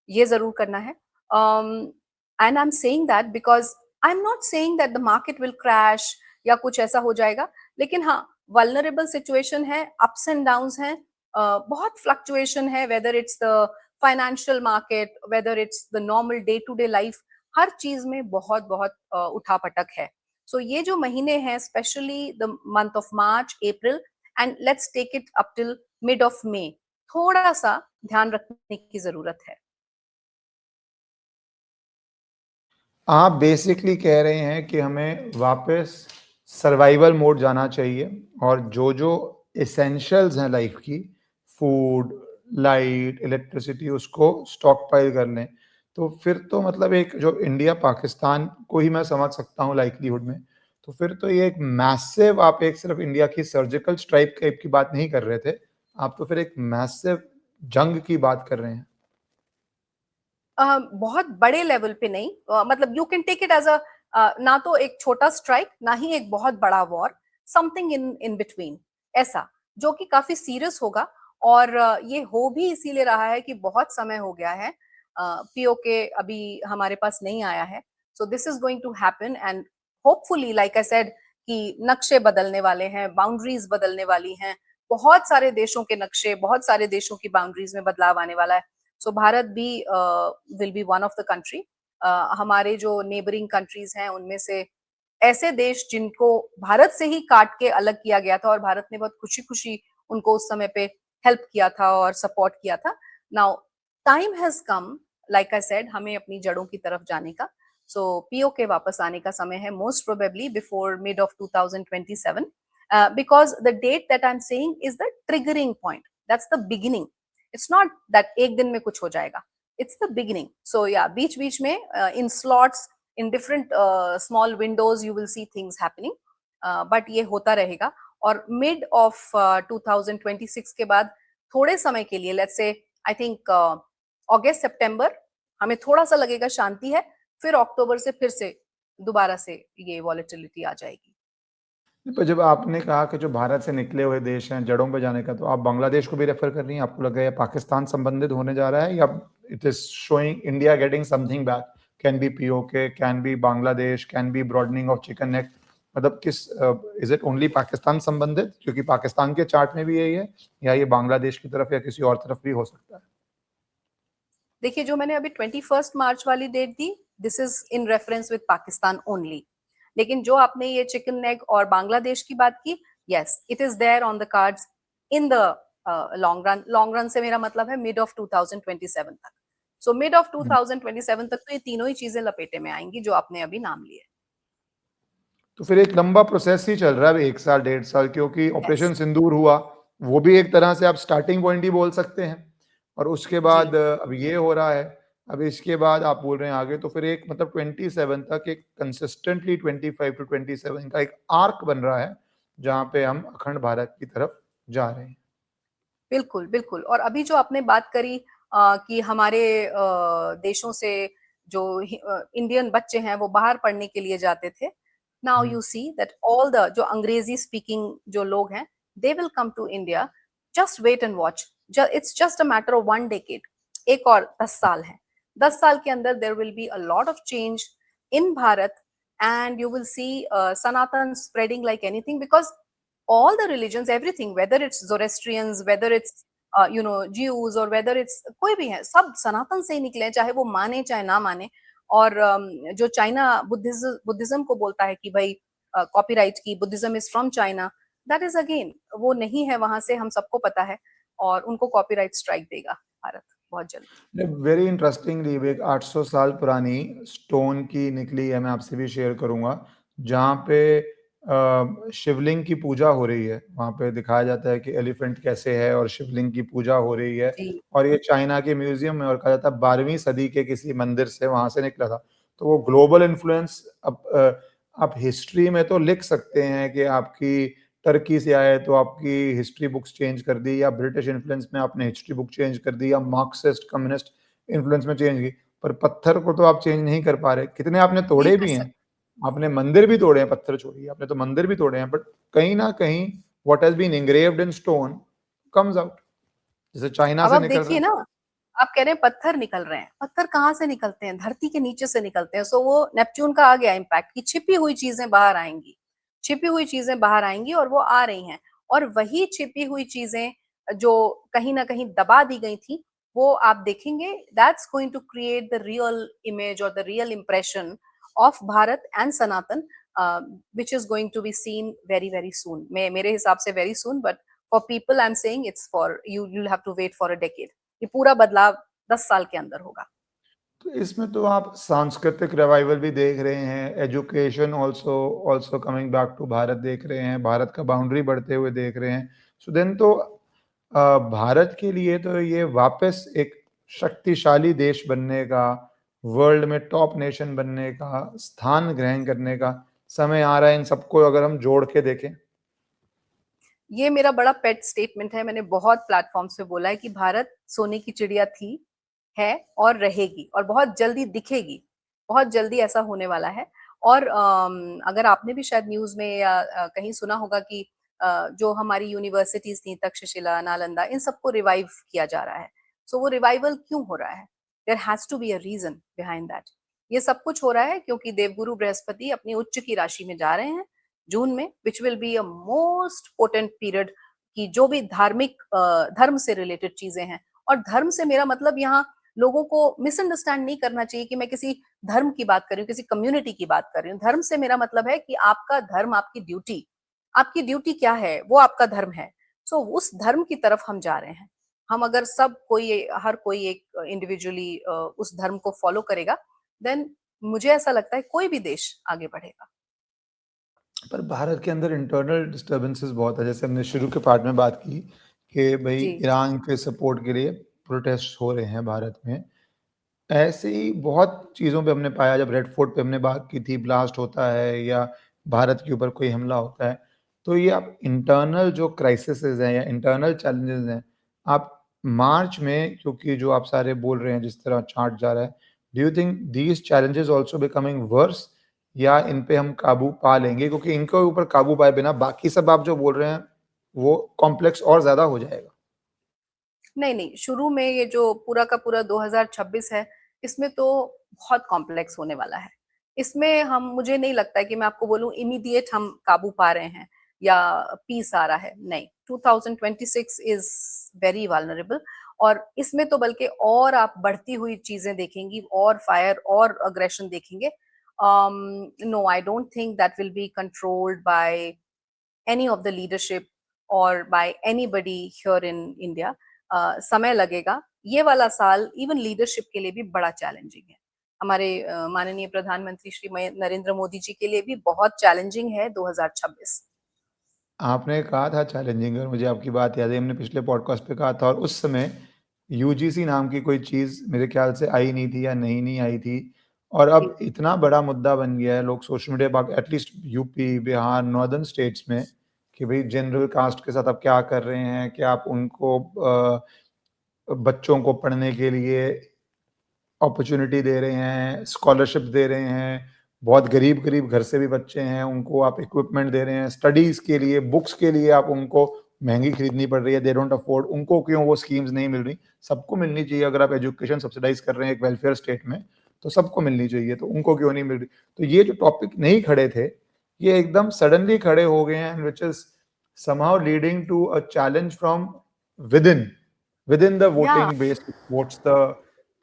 ये जरूर करना है. And I am saying that because I am not saying that the market will crash या कुछ ऐसा हो जाएगा, लेकिन हाँ, वल्नरेबल सिचुएशन है, अप्स एंड डाउन्स हैं, बहुत फ्लक्चुएशन है, whether it's the financial market, whether it's the normal day to day life, हर चीज में बहुत बहुत उठापटक है. सो ये जो महीने हैं, specially the month of March, April, and let's take it up till mid of May, थोड़ा सा ध्यान रखने की जरूरत है. आप बेसिकली कह रहे हैं कि हमें वापस सर्वाइवल मोड जाना चाहिए और जो जो एसेंशियल्स हैं लाइफ की, फूड, लाइट, इलेक्ट्रिसिटी, उसको स्टॉक पाइल कर लें. तो फिर तो मतलब एक जो इंडिया पाकिस्तान को ही मैं समझ सकता हूँ लाइवलीहुड में, तो फिर तो ये एक मैसिव, आप एक सिर्फ इंडिया की सर्जिकल स्ट्राइक टाइप की बात नहीं कर रहे थे, आप तो फिर एक मैसिव जंग की बात कर रहे हैं. बहुत बड़े लेवल पे नहीं, मतलब you can take it as a, ना तो एक छोटा स्ट्राइक, ना ही एक बहुत बड़ा war, something in in between, ऐसा जो कि काफी सीरियस होगा. और ये हो भी इसीलिए रहा है कि बहुत समय हो गया है, पीओके अभी हमारे पास नहीं आया है. So this is going to happen and hopefully, like I said, कि नक्शे बदलने वाले हैं, बाउंड्रीज बदलने वाली हैं, बहुत सारे देशों के नक्शे, बहुत सारे देशों की बाउंड्रीज में बदलाव आने वाला है. सो भारत भी will be one of the country. हमारे जो नेबरिंग कंट्रीज हैं उनमें से ऐसे देश जिनको भारत से ही काट के अलग किया गया था और भारत ने बहुत खुशी खुशी उनको उस समय पे हेल्प किया था और सपोर्ट किया था. Now time has come, like I said, हमें अपनी जड़ों की तरफ जाने का. सो पीओके वापस आने का समय है, most probably before mid of 2027, because the date that I am saying is the triggering point, that's the beginning. It's not that एक दिन में कुछ हो जाएगा, इट्स द बिगिनिंग. सो या बीच बीच में इन slots, in different small windows you will see things happening, but ये होता रहेगा. और mid of 2026 के बाद थोड़े समय के लिए, let's say I think अगस्त सितंबर, हमें थोड़ा सा लगेगा शांति है, फिर अक्टूबर से फिर से दोबारा से ये वॉलेटिलिटी आ जाएगी. पर जब आपने कहा कि जो भारत से निकले हुए देश हैं जड़ों पे जाने का, तो आप बांग्लादेश को भी रेफर कर रही हैं? आपको लग रहा है पाकिस्तान संबंधित होने जा रहा है, या it is showing India getting something back? Can be PoK, can be Bangladesh, can be broadening of chicken neck. मतलब किस, इज इट ओनली पाकिस्तान संबंधित, क्योंकि पाकिस्तान के चार्ट में भी यही है, या ये बांग्लादेश की तरफ या किसी और तरफ भी हो सकता है? देखिए, जो मैंने अभी 21 मार्च वाली डेट दी, this is in reference with Pakistan only. लेकिन जो आपने ये चिकन नेक और बांग्लादेश की बात की, yes, it is there on the cards in the long run. Long run से मेरा मतलब है मिड ऑफ 2027 तक. सो मिड ऑफ 2027 तक तो ये तीनों ही चीजें लपेटे में आएंगी जो आपने अभी नाम लिए. तो फिर एक लंबा प्रोसेस ही चल रहा है, 1 साल 1.5 साल, क्योंकि यस. ऑपरेशन सिंदूर हुआ, वो भी एक तरह से आप स्टार्टिंग पॉइंट ही बोल सकते हैं, और उसके जी. बाद अब ये हो रहा है, अब इसके बाद आप बोल रहे हैं आगे, तो फिर एक मतलब 27 तक एक कंसिस्टेंटली 25 टू 27 का एक आर्क बन रहा है, जहाँ पे हम अखंड भारत की तरफ जा रहे हैं. बिल्कुल, बिल्कुल. और अभी जो आपने बात करी कि हमारे देशों से जो इंडियन बच्चे हैं वो बाहर पढ़ने के लिए जाते थे. Now you see that all the जो अंग्रेजी स्पीकिंग जो लोग हैं, they will come to India. Just wait and watch. It's just a matter of 1 decade. एक और 10 साल है. 10 साल के अंदर there will be a lot of change in Bharat, and you will see Sanatan spreading like anything, because all the religions, everything, whether it's Zoroastrians, whether it's Jews, or whether it's कोई भी है, सब सनातन से ही निकले हैं, चाहे वो माने चाहे ना माने. और जो चाइना बुद्धिज्म को बोलता है कि भाई कॉपीराइट की Buddhism is from China, that is again वो नहीं है वहां से, हम सबको पता है. और उनको कॉपीराइट स्ट्राइक देगा भारत बहुत जल्द. वेरी इंटरेस्टिंगली, एक 800 साल पुरानी स्टोन की निकली है, मैं आपसे भी शेयर करूंगा, जहाँ पे शिवलिंग की पूजा हो रही है. वहाँ पे दिखाया जाता है कि एलिफेंट कैसे है और शिवलिंग की पूजा हो रही है, जी. और ये चाइना के म्यूजियम में, और कहा जाता है 12वीं सदी के किसी मंदिर से वहां से निकला था. तो वो ग्लोबल इन्फ्लुएंस, अब आप हिस्ट्री में तो लिख सकते हैं कि आपकी टर्की से आए तो आपकी हिस्ट्री बुक्स चेंज कर दी, या ब्रिटिश इन्फ्लुएंस में आपने हिस्ट्री बुक चेंज कर दी, या मार्क्सिस्ट कम्युनिस्ट इन्फ्लुएंस में चेंज की, पर पत्थर को तो आप चेंज नहीं कर पा रहे. कितने आपने नहीं तोड़े कर भी हैं, सकते. आपने मंदिर भी तोड़े हैं, पत्थर छोड़िए, आपने तो मंदिर भी तोड़े हैं, बट कहीं ना कहीं what has been engraved in stone comes out, जैसे चाइना अब से आप निकल रहा देखिए है. ना, आप कह रहे हैं पत्थर निकल रहे हैं, पत्थर कहाँ से निकलते हैं? धरती के नीचे से निकलते हैं। सो वो नेपच्यून का आ गया इम्पैक्ट कि छिपी हुई चीजें बाहर आएंगी, छिपी हुई चीजें बाहर आएंगी और वो आ रही हैं। और वही छिपी हुई चीजें जो कहीं ना कहीं दबा दी गई थी, वो आप देखेंगे that's going to create the real image और the real impression of Bharat and Sanatan, which is going to be seen very very soon. मेरे हिसाब से very soon, but for people I am saying it's for you, you'll have to wait for a decade। ये पूरा बदलाव 10 साल के अंदर होगा। तो इसमें तो आप सांस्कृतिक रिवाइवल भी देख रहे हैं, education also also coming back to Bharat देख रहे हैं, भारत का बाउंड्री बढ़ते हुए देख रहे हैं। सो देन तो भारत के लिए तो ये वापस एक शक्तिशाली देश बनने का, वर्ल्ड में टॉप नेशन बनने का, स्थान ग्रहण करने का समय आ रहा है, इन सबको अगर हम जोड़ के देखें। ये मेरा बड़ा पेट स्टेटमेंट है, मैंने बहुत प्लेटफॉर्म्स पे बोला है कि भारत सोने की चिड़िया थी, है और रहेगी और बहुत जल्दी दिखेगी, बहुत जल्दी ऐसा होने वाला है। और अगर आपने भी शायद न्यूज में या कहीं सुना होगा कि जो हमारी यूनिवर्सिटीज थी, तक्षशिला, नालंदा, इन सबको रिवाइव किया जा रहा है। सो वो रिवाइवल क्यों हो रहा है? There has to be a reason behind that. ये सब कुछ हो रहा है क्योंकि देवगुरु बृहस्पति अपनी उच्च की राशि में जा रहे हैं जून में, which will be a most potent period की जो भी धार्मिक धर्म से रिलेटेड चीजें हैं। और धर्म से मेरा मतलब यहाँ लोगों को मिसअंडरस्टैंड नहीं करना चाहिए कि मैं किसी धर्म की बात कर रही हूँ, किसी कम्युनिटी की बात कर रही हूँ। धर्म से मेरा मतलब है कि आपका धर्म, आपकी ड्यूटी क्या है, वो आपका धर्म है। सो उस धर्म की तरफ हम जा रहे हैं। हम अगर सब कोई, हर कोई एक इंडिविजुअली उस धर्म को फॉलो करेगा, देन मुझे ऐसा लगता है कोई भी देश आगे बढ़ेगा। पर भारत के अंदर इंटरनल डिस्टर्बेंसेस बहुत है, जैसे हमने शुरू के पार्ट में बात की कि भाई जी। ईरान के सपोर्ट के लिए प्रोटेस्ट हो रहे हैं भारत में। ऐसे ही बहुत चीज़ों पे हमने पाया, जब रेड फोर्ट पे हमने बात की थी, ब्लास्ट होता है या भारत के ऊपर कोई हमला होता है, तो ये आप इंटरनल जो क्राइसिसेस हैं या इंटरनल चैलेंजेस हैं, आप मार्च में, क्योंकि जो आप सारे बोल रहे हैं जिस तरह चार्ट जा रहा है, do you think these challenges also becoming worse, या इन पे हम काबू पा लेंगे? क्योंकि इनके ऊपर काबू पाए बिना बाकी सब आप जो बोल रहे हैं वो कॉम्प्लेक्स और ज़्यादा हो जाएगा। नहीं, नहीं, शुरू में ये जो पूरा का पूरा 2026 है, इसमें तो बहुत कॉम्प्लेक्स होने वाला है। इसमें हम, मुझे नहीं लगता है कि मैं आपको बोलूँ इमीडिएट हम काबू पा रहे हैं या पीस आ रहा है, नहीं। 2026 इज़ वेरी वल्नरेबल। और इसमें तो बल्कि और आप बढ़ती हुई चीज़ें देखेंगी, और फायर और अग्रेशन देखेंगे। No, I don't think that will be controlled by any of the leadership or by anybody here in India। समय लगेगा। ये वाला साल इवन लीडरशिप के लिए भी बड़ा चैलेंजिंग है। हमारे माननीय प्रधानमंत्री श्री नरेंद्र मोदी जी के लिए भी बहुत चैलेंजिंग है 2026। आपने कहा था चैलेंजिंग, और मुझे आपकी बात याद है, हमने पिछले पॉडकास्ट पे कहा था, और उस समय यूजीसी नाम की कोई चीज़ मेरे ख्याल से आई नहीं थी या नहीं आई थी, और अब इतना बड़ा मुद्दा बन गया है, लोग सोशल मीडिया पर at least UP, Bihar, northern states में, कि भाई जनरल कास्ट के साथ आप क्या कर रहे हैं, क्या आप उनको बच्चों को पढ़ने के लिए अपॉर्चुनिटी दे रहे हैं, स्कॉलरशिप दे रहे हैं, बहुत गरीब-गरीब घर से भी बच्चे हैं, उनको आप इक्विपमेंट दे रहे हैं, स्टडीज़ के लिए, बुक्स के लिए आप उनको महँगी खरीदनी पड़ रही है, दे डोंट अफोर्ड, उनको क्यों वो स्कीम्स नहीं मिल रही? सबको मिलनी चाहिए, अगर आप एजुकेशन सब्सिडाइज़ कर रहे हैं एक वेलफेयर स्टेट में, तो सबको मिलनी चाहिए, तो उनको क्यों नहीं मिल रही? तो ये जो टॉपिक नहीं खड़े थे, ये एकदम सडनली खड़े हो गए हैं, which is somehow leading to a challenge from within, within the या voting base votes the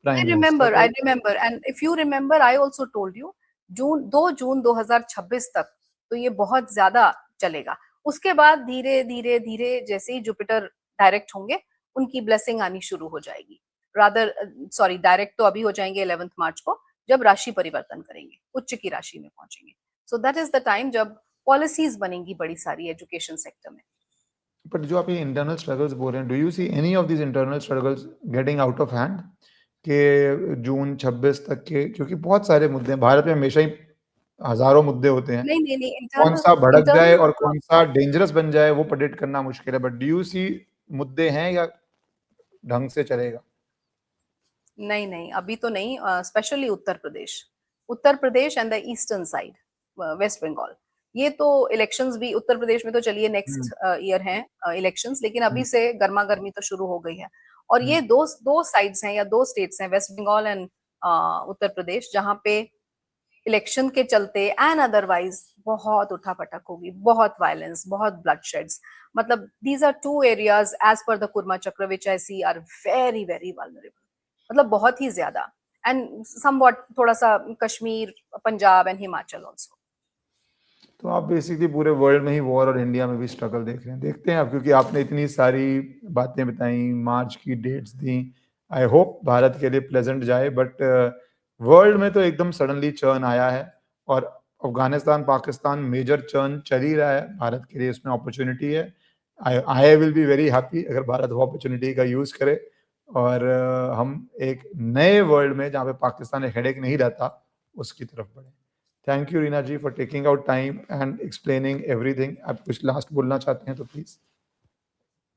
prime minister. I तो remember and if you remember I also told you, June 2 June 2026 तक तो ये बहुत ज्यादा चलेगा। उसके बाद धीरे धीरे धीरे जैसे ही जुपिटर डायरेक्ट होंगे, उनकी ब्लेसिंग आनी शुरू हो जाएगी। रादर सॉरी, डायरेक्ट तो अभी हो जाएंगे 11 मार्च को, जब राशि परिवर्तन करेंगे, उच्च की राशि में पहुंचेंगे। सो दैट इज द टाइम जब पॉलिसीज बनेंगी बड़ी सारी एजुकेशन सेक्टर में। बट जो आप ये इंटरनल स्ट्रगल्स बोल रहे हैं, do you see any of these internal struggles getting out of hand कि जून 26 तक के, क्योंकि बहुत सारे मुद्दे हैं भारत में, हमेशा ही हजारों मुद्दे होते हैं, नहीं, नहीं, नहीं, कौन इंटरनल सा भड़क जाए इंटरनल और कौन सा डेंजरस बन जाए वो प्रेडिक्ट करना मुश्किल है, बट डू यू सी मुद्दे हैं या ढंग से चलेगा? नहीं, नहीं, अभी तो नहीं। Specially Uttar Pradesh and the eastern side, West Bengal. ये तो इलेक्शंस भी उत्तर प्रदेश में तो चलिए हम्म, नेक्स्ट ईयर हैं इलेक्शंस, लेकिन अभी हम्म, से गर्मा गर्मी तो शुरू हो गई है। और ये दो साइड्स हैं या दो स्टेट्स हैं, वेस्ट बंगाल एंड उत्तर प्रदेश, जहाँ पे इलेक्शन के चलते एंड अदरवाइज बहुत उठापटक होगी, बहुत वायलेंस, बहुत ब्लडशेड्स। मतलब these are two areas as per the Kurma chakra which I see are very very vulnerable, मतलब बहुत ही ज्यादा। एंड समवॉट थोड़ा सा कश्मीर, पंजाब एंड हिमाचल ऑल्सो। तो आप बेसिकली पूरे वर्ल्ड में ही वॉर और इंडिया में भी स्ट्रगल देख रहे हैं, देखते हैं आप, क्योंकि आपने इतनी सारी बातें बताई, मार्च की डेट्स दी। आई होप भारत के लिए प्लेजेंट जाए, बट वर्ल्ड में तो एकदम सडनली चर्न आया है, और अफगानिस्तान पाकिस्तान मेजर चर्न चल ही रहा है, भारत के लिए इसमें अपॉर्चुनिटी है। I will be very happy अगर भारत वो अपॉर्चुनिटी का यूज करे, और हम एक नए वर्ल्ड में जहाँ पे पाकिस्तान एक हेडेक नहीं रहता उसकी तरफ बढ़े। Thank you Reena ji for taking out time and explaining everything. आप कुछ लास्ट बोलना चाहते हैं तो प्लीज।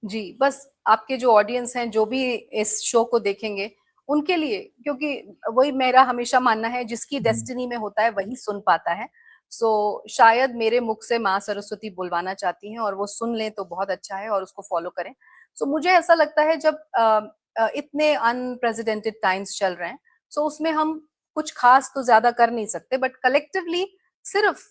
जी, बस आपके जो ऑडियंस हैं, जो भी इस शो को देखेंगे, उनके लिए, क्योंकि वही मेरा हमेशा मानना है, जिसकी डेस्टिनी में होता है वही सुन पाता है। सो शायद मेरे मुख से माँ सरस्वती बुलवाना चाहती हैं, और वो सुन लें तो बहुत अच्छा है और उसको फॉलो करें। सो मुझे ऐसा लगता है जब इतने अनप्रेसिडेंटेड टाइम्स चल रहे हैं, सो उसमें हम कुछ खास तो ज्यादा कर नहीं सकते, बट कलेक्टिवली सिर्फ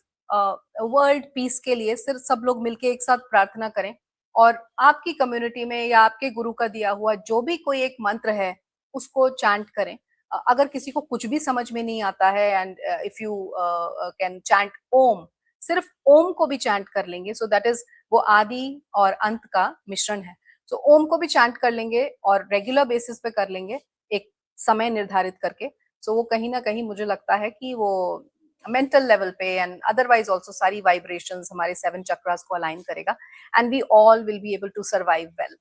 वर्ल्ड पीस के लिए सिर्फ सब लोग मिलके एक साथ प्रार्थना करें, और आपकी कम्युनिटी में या आपके गुरु का दिया हुआ जो भी कोई एक मंत्र है उसको चैंट करें। अगर किसी को कुछ भी समझ में नहीं आता है, and if you can chant Om, सिर्फ ओम को भी चैंट कर लेंगे, सो दैट इज, वो आदि और अंत का मिश्रण है। सो ओम को भी चैंट कर लेंगे और रेगुलर बेसिस पे कर लेंगे, एक समय निर्धारित करके। सो वो कहीं ना कहीं मुझे लगता है कि वो मेंटल लेवल पे एंड अदरवाइज ऑल्सो सारी वाइब्रेशंस हमारे 7 चक्रास को अलाइन करेगा, and we all will be able to survive well.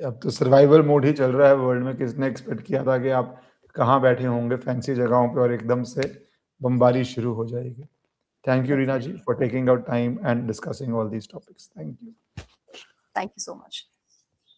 अब तो सर्वाइवल मोड ही चल रहा है वर्ल्ड में। किसने एक्सपेक्ट किया था कि आप कहाँ बैठे होंगे फैंसी जगहों पे और एकदम से बमबारी शुरू हो जाएगी। Thank you Reena ji for taking out time and discussing all these topics. Thank you. Thank you so much.